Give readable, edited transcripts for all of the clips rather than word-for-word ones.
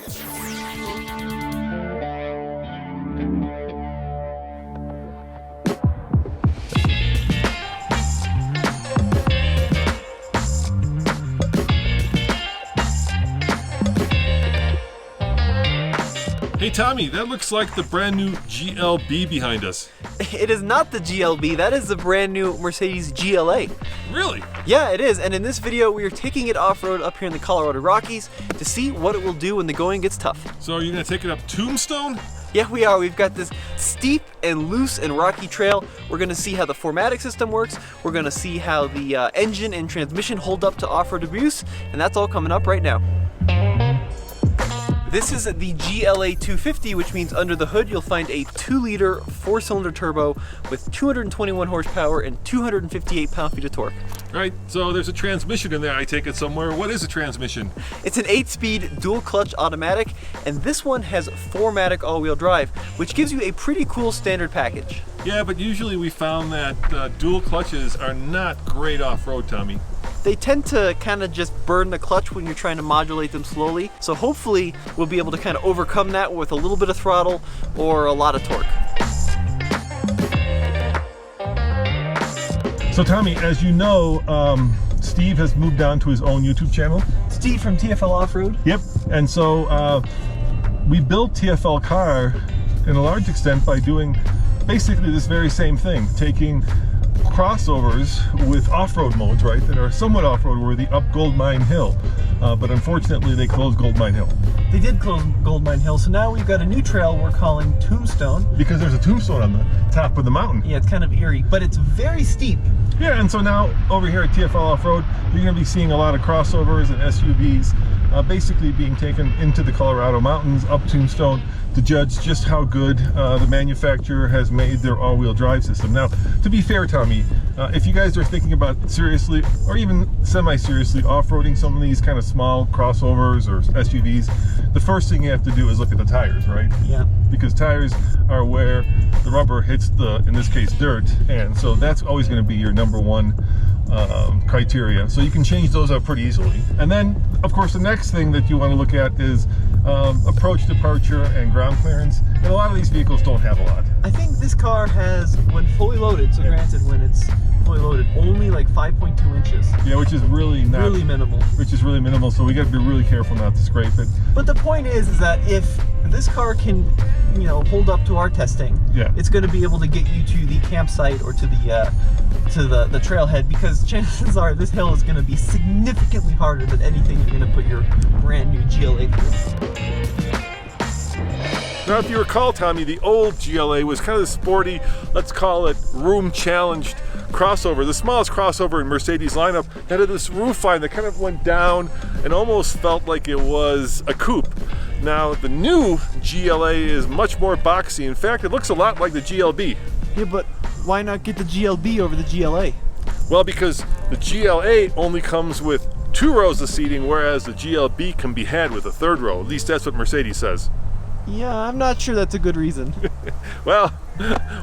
Hey Tommy, that looks like the brand new GLB behind us. It is not the GLB, that is the brand new Mercedes GLA. Really? Yeah, it is, and in this video we are taking it off-road up here in the Colorado Rockies to see what it will do when the going gets tough. So are you going to take it up Tombstone? Yeah, we are. We've got this steep and loose and rocky trail. We're going to see how the 4MATIC system works. We're going to see how the engine and transmission hold up to off-road abuse, and that's all coming up right now. This is the GLA 250, which means under the hood you'll find a 2-liter 4-cylinder turbo with 221 horsepower and 258 pound-feet of torque. Right, so there's a transmission in there, I take it somewhere. What is a transmission? It's an 8-speed dual-clutch automatic, and this one has 4MATIC all-wheel drive, which gives you a pretty cool standard package. Yeah, but usually we found that dual clutches are not great off-road, Tommy. They tend to kind of just burn the clutch when you're trying to modulate them slowly. So hopefully we'll be able to kind of overcome that with a little bit of throttle or a lot of torque. So Tommy, as you know, Steve has moved on to his own YouTube channel. Steve from TFLoffroad. Yep, and so we built TFL Car in a large extent by doing basically this very same thing, taking crossovers with off-road modes, right, that are somewhat off-road worthy up Goldmine Hill, but unfortunately they closed Goldmine Hill. They did close Goldmine Hill, so now we've got a new trail we're calling Tombstone. Because there's a tombstone on the top of the mountain. Yeah, it's kind of eerie, but it's very steep. Yeah, and so now over here at TFL Off-Road, you're going to be seeing a lot of crossovers and SUVs basically being taken into the Colorado mountains, up Tombstone, to judge just how good the manufacturer has made their all-wheel drive system. Now, to be fair, Tommy, if you guys are thinking about seriously, or even semi-seriously, off-roading some of these kind of small crossovers or SUVs, the first thing you have to do is look at the tires, right? Yeah. Because tires are where the rubber hits the, in this case, dirt, and so that's always going to be your number one criteria. So you can change those up pretty easily. And then, of course, the next thing that you want to look at is approach, departure, and ground clearance. And a lot of these vehicles don't have a lot. I think this car has, when fully loaded, so granted, when it's fully loaded, only like 5.2 inches. Yeah, which is really not... Really minimal. Which is really minimal, so we got to be really careful not to scrape it. But the point is that if this car can, you know, hold up to our testing, yeah, it's going to be able to get you to the campsite or to the trailhead, because chances are this hill is going to be significantly harder than anything you're going to put your brand new GLA through. Now, if you recall, Tommy, the old GLA was kind of the sporty, let's call it room-challenged crossover. The smallest crossover in Mercedes lineup had this roof line that kind of went down and almost felt like it was a coupe. Now, the new GLA is much more boxy. In fact, it looks a lot like the GLB. Yeah, but why not get the GLB over the GLA? Well, because the GLA only comes with 2 rows of seating, whereas the GLB can be had with a 3rd row. At least that's what Mercedes says. Yeah, I'm not sure that's a good reason. Well,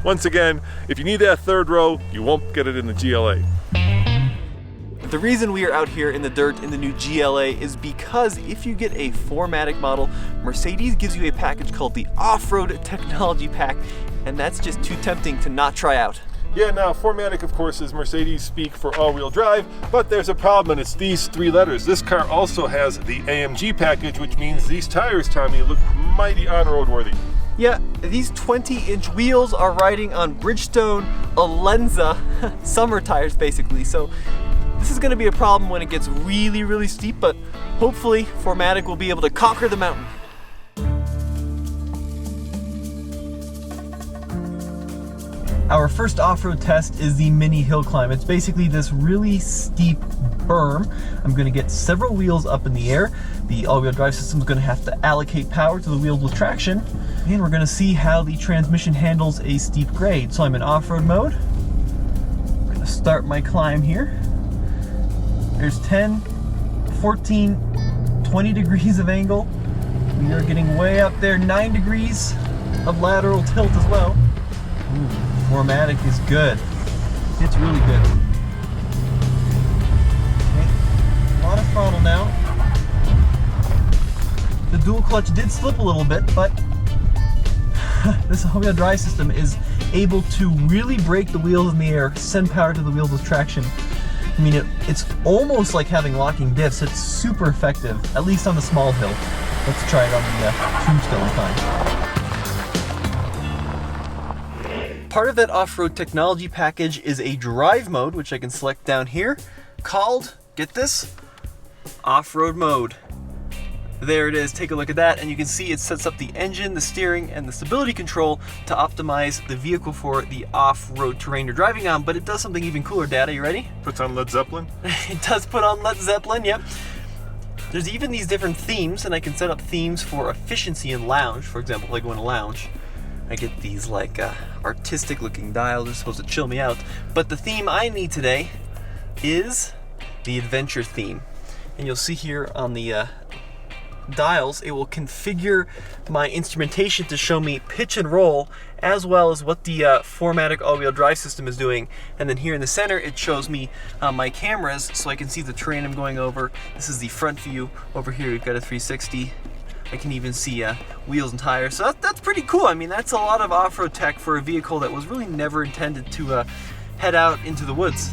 once again, if you need that 3rd row, you won't get it in the GLA. The reason we are out here in the dirt in the new GLA is because if you get a 4MATIC model, Mercedes gives you a package called the Off-Road Technology Pack, and that's just too tempting to not try out. Yeah, now 4MATIC, of course, is Mercedes speak for all-wheel drive, but there's a problem, and it's these 3 letters. This car also has the AMG package, which means these tires, Tommy, look mighty on-road worthy. Yeah, these 20-inch wheels are riding on Bridgestone Alenza summer tires, basically. So this is going to be a problem when it gets really, really steep, but hopefully 4MATIC will be able to conquer the mountain. Our first off-road test is the mini hill climb. It's basically this really steep berm. I'm going to get several wheels up in the air. The all-wheel drive system is going to have to allocate power to the wheels with traction. And we're going to see how the transmission handles a steep grade. So I'm in off-road mode. I'm going to start my climb here. There's 10, 14, 20 degrees of angle. We are getting way up there, 9 degrees of lateral tilt as well. Ooh. 4MATIC is good. It's really good. Okay, a lot of throttle now. The dual clutch did slip a little bit, but this all-wheel drive system is able to really break the wheels in the air, send power to the wheels with traction. I mean, it's almost like having locking diffs. It's super effective, at least on the small hill. Let's try it on the Tombstone time. Part of that off-road technology package is a drive mode, which I can select down here, called, get this, off-road mode. There it is, take a look at that, and you can see it sets up the engine, the steering, and the stability control to optimize the vehicle for the off-road terrain you're driving on, but it does something even cooler. Dad, are you ready? Puts on Led Zeppelin. It does put on Led Zeppelin, yep. There's even these different themes, and I can set up themes for efficiency and lounge. For example, if I go in a lounge, I get these like artistic looking dials. They're supposed to chill me out. But the theme I need today is the adventure theme. And you'll see here on the dials, it will configure my instrumentation to show me pitch and roll, as well as what the 4MATIC all-wheel drive system is doing. And then here in the center, it shows me my cameras, so I can see the terrain I'm going over. This is the front view. Over here, we've got a 360. I can even see wheels and tires. So that's pretty cool. I mean, that's a lot of off-road tech for a vehicle that was really never intended to head out into the woods.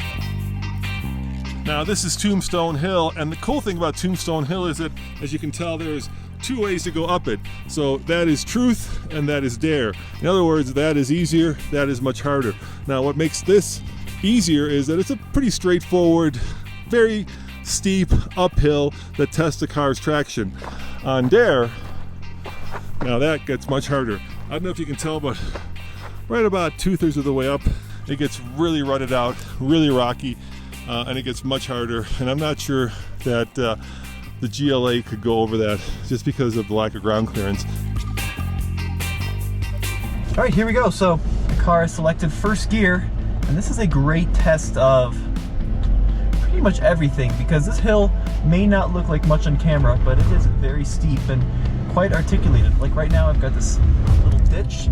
Now this is Tombstone Hill, and the cool thing about Tombstone Hill is that, as you can tell, there's two ways to go up it. So that is truth and that is dare. In other words, that is easier, that is much harder. Now what makes this easier is that it's a pretty straightforward, very steep uphill that tests the car's traction. On dare, now that gets much harder. I don't know if you can tell, but right about 2/3 of the way up, it gets really rutted out, really rocky. And it gets much harder, and I'm not sure that the GLA could go over that just because of the lack of ground clearance. All right, here we go. So the car is selected first gear, and this is a great test of pretty much everything, because this hill may not look like much on camera, but it is very steep and quite articulated. Like right now, I've got this little ditch.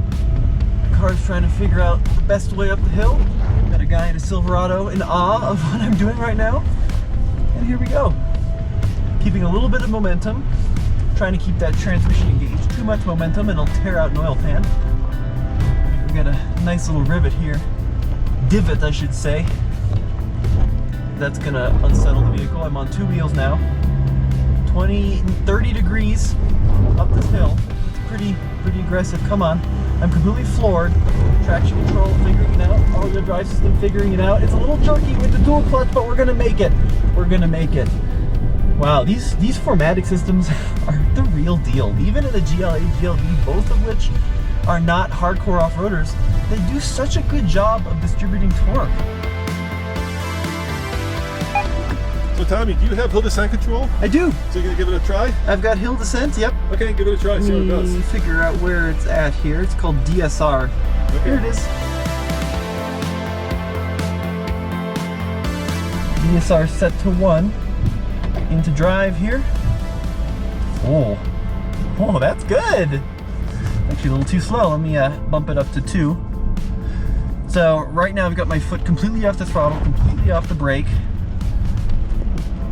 The car is trying to figure out the best way up the hill. Got a guy in a Silverado in awe of what I'm doing right now. And here we go. Keeping a little bit of momentum, trying to keep that transmission engaged. Too much momentum and it'll tear out an oil pan. We got a nice little rivet here. Divot, I should say. That's gonna unsettle the vehicle. I'm on two wheels now. 30 degrees up this hill. It's pretty aggressive. Come on. I'm completely floored. Traction control figuring it out. All-wheel drive system figuring it out. It's a little jerky with the dual clutch, but we're gonna make it. We're gonna make it. Wow, these 4MATIC systems are the real deal. Even in the GLA, GLB, both of which are not hardcore off-roaders, they do such a good job of distributing torque. So Tommy, do you have hill descent control? I do. So you're gonna give it a try? I've got hill descent, yep. Okay, give it a try, see how it Let me does. figure out where it's at here. It's called DSR. Okay. Here it is. DSR set to 1. Into drive here. Oh, that's good. Actually a little too slow. Let me bump it up to 2. So right now I've got my foot completely off the throttle, completely off the brake.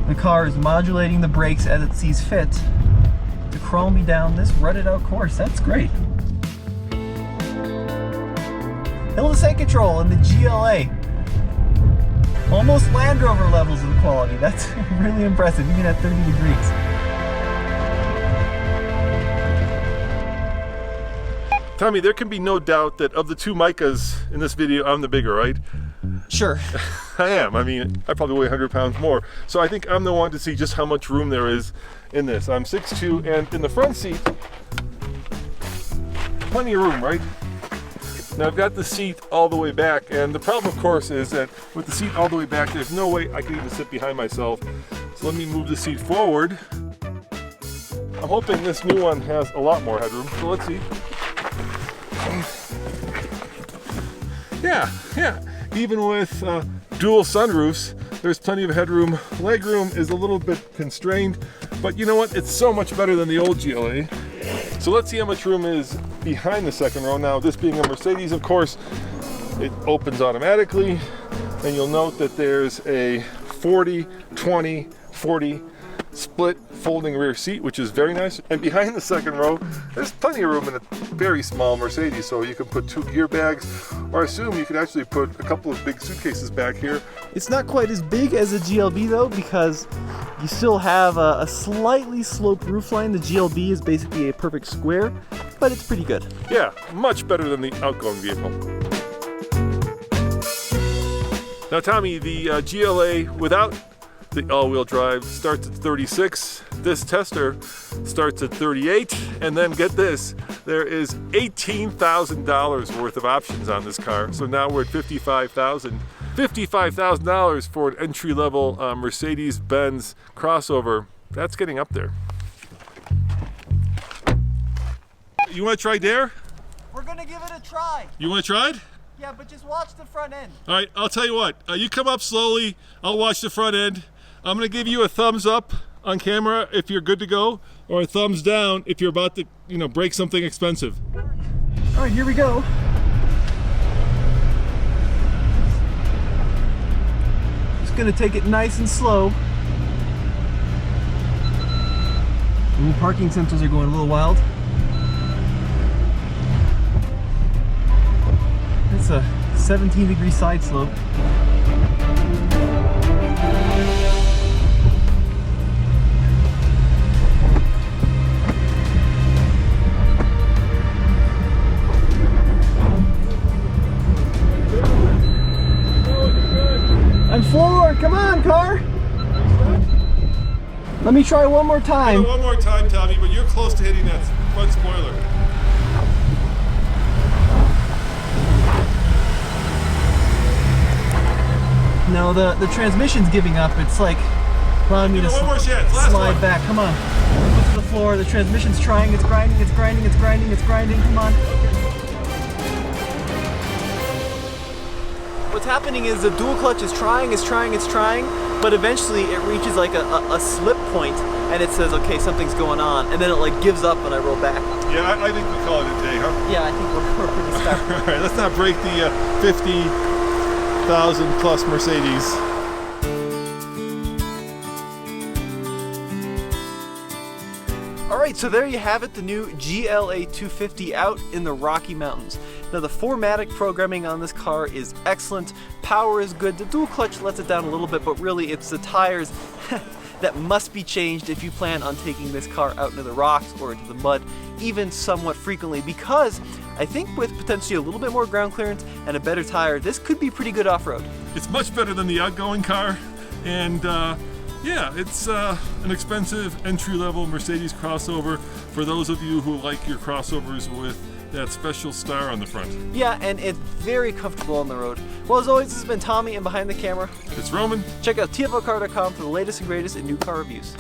The car is modulating the brakes as it sees fit to crawl me down this rutted out course. That's great. Hill descent control in the GLA. Almost Land Rover levels of quality. That's really impressive, even at 30 degrees. Tommy, there can be no doubt that of the two Micahs in this video, I'm the bigger, right? Sure. I am. I mean, I probably weigh 100 pounds more. So I think I'm the one to see just how much room there is in this. I'm 6'2", and in the front seat, plenty of room, right? Now I've got the seat all the way back, and the problem, of course, is that with the seat all the way back, there's no way I can even sit behind myself. So let me move the seat forward. I'm hoping this new one has a lot more headroom, so let's see. Yeah. Even with dual sunroofs, there's plenty of headroom. Legroom is a little bit constrained, but you know what? It's so much better than the old GLA. So let's see how much room is behind the second row. Now, this being a Mercedes, of course, it opens automatically, and you'll note that there's a 40, 20, 40 split folding rear seat, which is very nice. And behind the second row, there's plenty of room in a very small Mercedes, so you can put 2 gear bags, or I assume you could actually put a couple of big suitcases back here. It's not quite as big as a GLB though, because you still have a slightly sloped roofline. The GLB is basically a perfect square, but it's pretty good. Yeah, much better than the outgoing vehicle. Now Tommy, the GLA without the all-wheel drive starts at 36. This tester starts at 38, and then get this, there is $18,000 worth of options on this car. So now we're at $55,000. $55,000 for an entry-level Mercedes-Benz crossover. That's getting up there. You want to try dare? We're gonna give it a try. You want to try it? Yeah, but just watch the front end. All right, I'll tell you what. You come up slowly. I'll watch the front end. I'm gonna give you a thumbs up on camera if you're good to go, or a thumbs down if you're about to, break something expensive. All right, here we go. Just gonna take it nice and slow. Ooh, parking sensors are going a little wild. It's a 17-degree side slope. I'm forward, come on, car! Let me try one more time. One more time, Tommy, but you're close to hitting that front spoiler. No, the transmission's giving up. It's like allowing me to one more chance. slide back. Come on. Foot to the floor. The transmission's trying. It's grinding. It's grinding. It's grinding. It's grinding. Come on. What's happening is the dual clutch is trying, but eventually it reaches like a slip point, and it says, okay, something's going on, and then it like gives up when I roll back. Yeah, I think we call it a day, huh? Yeah, I think we're pretty stuck. All right, let's not break the 50,000 plus Mercedes. Alright, so there you have it, the new GLA 250 out in the Rocky Mountains. Now the 4MATIC programming on this car is excellent, power is good, the dual clutch lets it down a little bit, but really it's the tires that must be changed if you plan on taking this car out into the rocks or into the mud, even somewhat frequently, because I think with potentially a little bit more ground clearance and a better tire, this could be pretty good off-road. It's much better than the outgoing car, and yeah, it's an expensive entry-level Mercedes crossover for those of you who like your crossovers with that special star on the front. Yeah, and it's very comfortable on the road. Well, as always, this has been Tommy, and behind the camera, It's Roman. check out TFLoffroad.com for the latest and greatest in new car reviews.